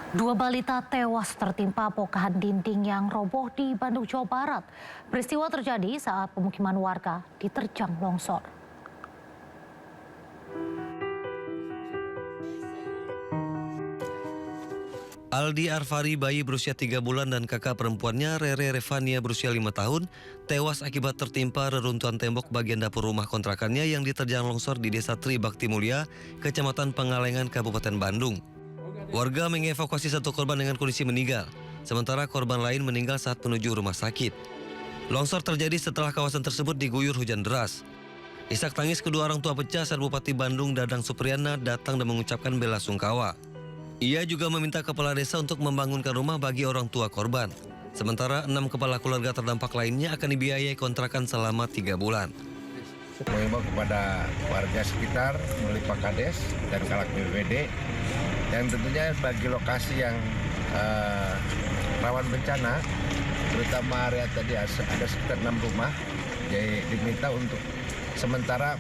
Dua balita tewas tertimpa bongkahan dinding yang roboh di Bandung, Jawa Barat. Peristiwa terjadi saat pemukiman warga diterjang longsor. Aldi Arfari, bayi berusia 3 bulan dan kakak perempuannya Rere Revania berusia 5 tahun tewas akibat tertimpa reruntuhan tembok bagian dapur rumah kontrakannya yang diterjang longsor di Desa Tribakti Mulia, Kecamatan Pengalengan, Kabupaten Bandung. Warga mengevakuasi satu korban dengan kondisi meninggal, sementara korban lain meninggal saat menuju rumah sakit. Longsor terjadi setelah kawasan tersebut diguyur hujan deras. Isak tangis kedua orang tua pecah saat Bupati Bandung Dadang Supriyana datang dan mengucapkan bela sungkawa. Ia juga meminta kepala desa untuk membangunkan rumah bagi orang tua korban. Sementara 6 kepala keluarga terdampak lainnya akan dibiayai kontrakan selama 3 bulan. Mengimbau kepada warga sekitar melalui Pak Kades dan Kalak BPBD yang tentunya bagi lokasi yang rawan bencana, terutama area tadi ada sekitar 6 rumah, jadi diminta untuk sementara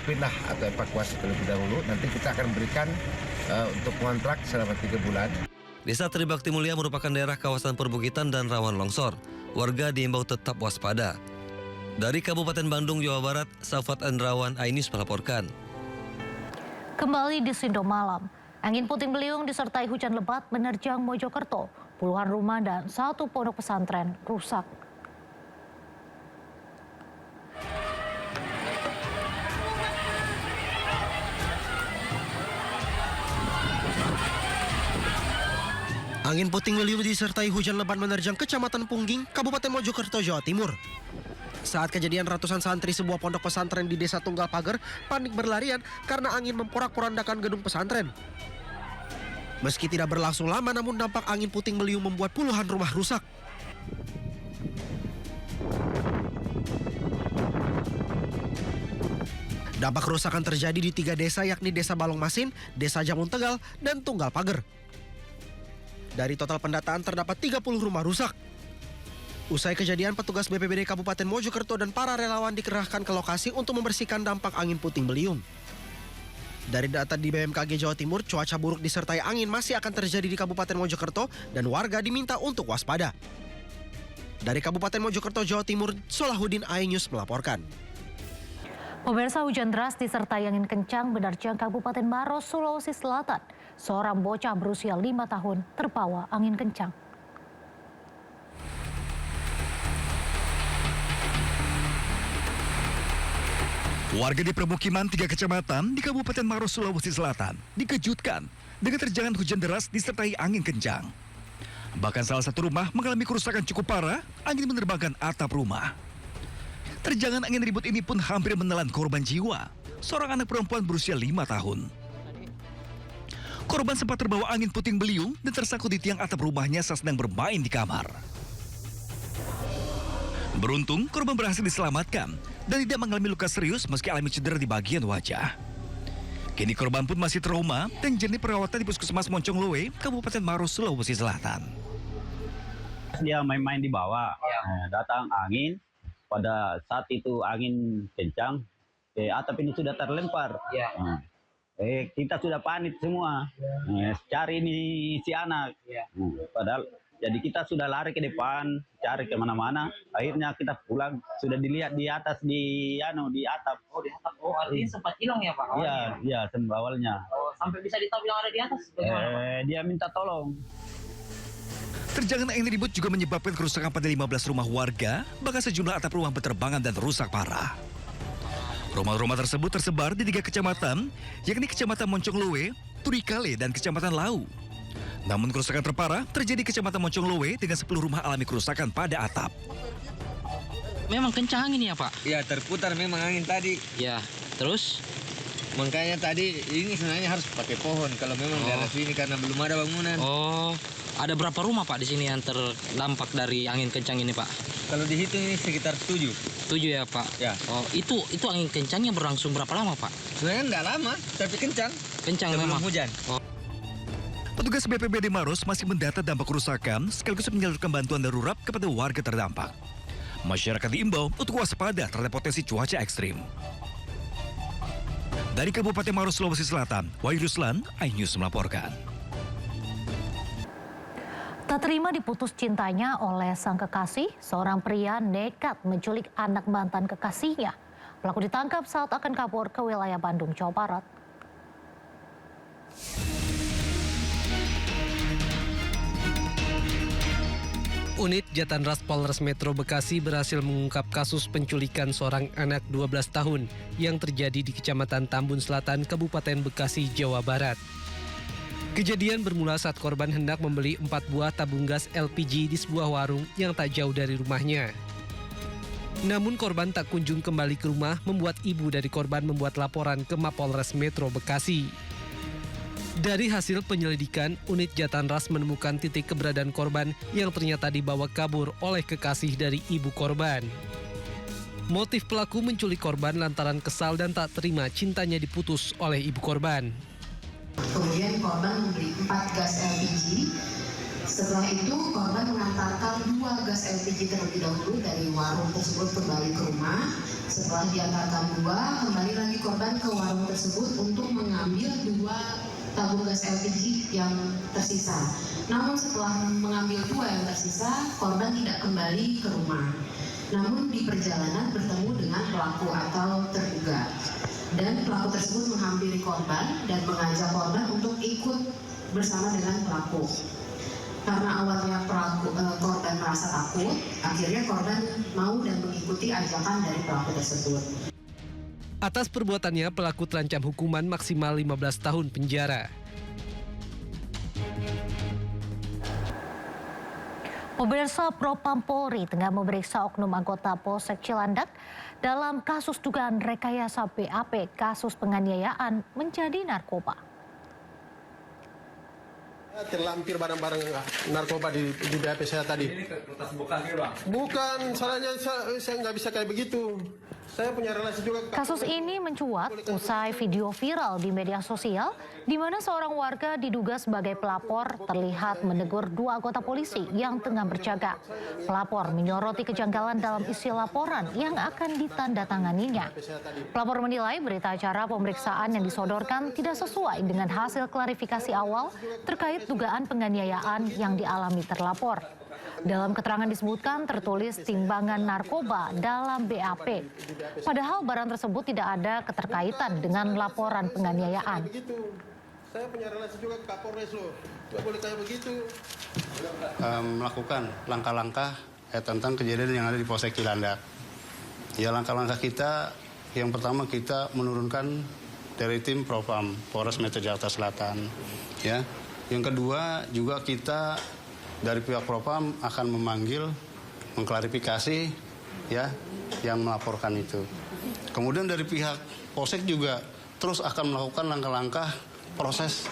pindah atau evakuasi terlebih dahulu. Nanti kita akan berikan untuk kontrak selama 3 bulan. Desa Tribakti Mulia merupakan daerah kawasan perbukitan dan rawan longsor. Warga diimbau tetap waspada. Dari Kabupaten Bandung, Jawa Barat, Safat Andrawan, iNews melaporkan. Kembali di Sindo malam, angin puting beliung disertai hujan lebat menerjang Mojokerto. Puluhan rumah dan satu pondok pesantren rusak. Angin puting beliung disertai hujan lebat menerjang Kecamatan Pungging, Kabupaten Mojokerto, Jawa Timur. Saat kejadian, ratusan santri sebuah pondok pesantren di Desa Tunggal Pager panik berlarian karena angin memporak-porandakan gedung pesantren. Meski tidak berlangsung lama, namun dampak angin puting beliung membuat puluhan rumah rusak. Dampak kerusakan terjadi di 3 desa, yakni Desa Balongmasin, Desa Jamun Tegal, dan Tunggal Pager. Dari total pendataan terdapat 30 rumah rusak. Usai kejadian, petugas BPBD Kabupaten Mojokerto dan para relawan dikerahkan ke lokasi untuk membersihkan dampak angin puting beliung. Dari data di BMKG Jawa Timur, cuaca buruk disertai angin masih akan terjadi di Kabupaten Mojokerto dan warga diminta untuk waspada. Dari Kabupaten Mojokerto, Jawa Timur, Solahuddin, iNews melaporkan. Pemirsa, hujan deras disertai angin kencang menerjang Kabupaten Maros, Sulawesi Selatan. Seorang bocah berusia 5 tahun terbawa angin kencang. Warga di permukiman 3 kecamatan di Kabupaten Maros, Sulawesi Selatan dikejutkan dengan terjangan hujan deras disertai angin kencang. Bahkan salah satu rumah mengalami kerusakan cukup parah, angin menerbangkan atap rumah. Terjangan angin ribut ini pun hampir menelan korban jiwa, seorang anak perempuan berusia 5 tahun. Korban sempat terbawa angin puting beliung dan tersangkut di tiang atap rumahnya saat sedang bermain di kamar. Beruntung, korban berhasil diselamatkan dan tidak mengalami luka serius meski alami cedera di bagian wajah. Kini korban pun masih trauma dan jalani perawatan di Puskesmas Moncongloe, Kabupaten Maros, Sulawesi Selatan. Dia main-main di bawah, datang angin. Pada saat itu angin kencang, atap ini sudah terlempar. Kita sudah panik semua, cari ini si anak. Padahal jadi kita sudah lari ke depan, cari kemana-mana. Akhirnya kita pulang, sudah dilihat di atas di atap. Oh, di atap. Oh, artinya sempat hilang ya Pak? Iya, awalnya. Oh, sampai bisa ditahu yang ada di atas? Bagaimana? Dia minta tolong. Terjangan angin ribut juga menyebabkan kerusakan pada 15 rumah warga, bahkan sejumlah atap rumah berterbangan dan rusak parah. Rumah-rumah tersebut tersebar di 3 kecamatan, yakni Kecamatan Moncongloe, Turikale, dan Kecamatan Lau. Namun kerusakan terparah terjadi di Kecamatan Moncongloe dengan 10 rumah alami kerusakan pada atap. Memang kencang angin ya Pak? Ya, terputar memang angin tadi. Ya, terus? Makanya tadi ini sebenarnya harus pakai pohon kalau memang daerah sini karena belum ada bangunan. Oh, ada berapa rumah Pak di sini yang terdampak dari angin kencang ini Pak? Kalau dihitung ini sekitar 7. 7 ya Pak? Ya. Oh, itu angin kencangnya berlangsung berapa lama Pak? Sebenarnya enggak lama, tapi kencang. Kencang sebelum memang. Hujan. Oh. Petugas BPBD Maros masih mendata dampak kerusakan sekaligus menyalurkan bantuan darurat kepada warga terdampak. Masyarakat diimbau untuk waspada terhadap potensi cuaca ekstrim. Dari Kabupaten Maros, Sulawesi Selatan, Wahyu Ruslan, iNews melaporkan. Tak terima diputus cintanya oleh sang kekasih, seorang pria nekat menculik anak mantan kekasihnya. Pelaku ditangkap saat akan kabur ke wilayah Bandung, Jawa Barat. Unit Jatanras Polres Metro Bekasi berhasil mengungkap kasus penculikan seorang anak 12 tahun yang terjadi di Kecamatan Tambun Selatan, Kabupaten Bekasi, Jawa Barat. Kejadian bermula saat korban hendak membeli 4 buah tabung gas LPG di sebuah warung yang tak jauh dari rumahnya. Namun korban tak kunjung kembali ke rumah, membuat ibu dari korban membuat laporan ke Mapolres Metro Bekasi. Dari hasil penyelidikan, unit Jatanras menemukan titik keberadaan korban yang ternyata dibawa kabur oleh kekasih dari ibu korban. Motif pelaku menculik korban lantaran kesal dan tak terima cintanya diputus oleh ibu korban. Kemudian korban membeli 4 gas LPG. Setelah itu korban mengantarkan 2 gas LPG terlebih dahulu dari warung tersebut kembali ke rumah. Setelah diantarkan 2, kembali lagi korban ke warung tersebut untuk mengambil 2 tabung gas LPG yang tersisa. Namun setelah mengambil 2 yang tersisa, korban tidak kembali ke rumah. Namun di perjalanan bertemu dengan pelaku atau terduga. Dan pelaku tersebut menghampiri korban dan mengajak korban untuk ikut bersama dengan pelaku. Karena awalnya korban merasa takut, akhirnya korban mau dan mengikuti ajakan dari pelaku tersebut. Atas perbuatannya, pelaku terancam hukuman maksimal 15 tahun penjara. Pemirsa, Propam Polri tengah memeriksa oknum anggota Polsek Cilandak dalam kasus dugaan rekayasa BAP kasus penganiayaan menjadi narkoba. Terlampir barang-barang narkoba di BAP saya tadi. Ini kertas bokahnya, Bang? Bukan, soalnya saya nggak bisa kayak begitu. Saya punya relasi juga. Kasus ini mencuat usai video viral di media sosial di mana seorang warga diduga sebagai pelapor terlihat menegur 2 anggota polisi yang tengah berjaga. Pelapor menyoroti kejanggalan dalam isi laporan yang akan ditandatanganinya. Pelapor menilai berita acara pemeriksaan yang disodorkan tidak sesuai dengan hasil klarifikasi awal terkait dugaan penganiayaan yang dialami terlapor. Dalam keterangan disebutkan tertulis timbangan narkoba dalam BAP. Padahal barang tersebut tidak ada keterkaitan dengan laporan penganiayaan. Saya punya relasi juga ke Kapolres loh. Nggak boleh kayak begitu. Melakukan langkah-langkah tentang kejadian yang ada di Polsek Cilandak. Ya, langkah-langkah kita yang pertama kita menurunkan dari tim Propam Polres Metro Jakarta Selatan. Ya, yang kedua juga kita dari pihak Propam akan memanggil, mengklarifikasi ya yang melaporkan itu. Kemudian dari pihak Polsek juga terus akan melakukan langkah-langkah proses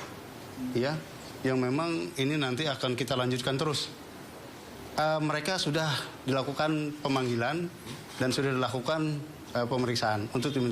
ya yang memang ini nanti akan kita lanjutkan terus. Mereka sudah dilakukan pemanggilan dan sudah dilakukan pemeriksaan untuk diminta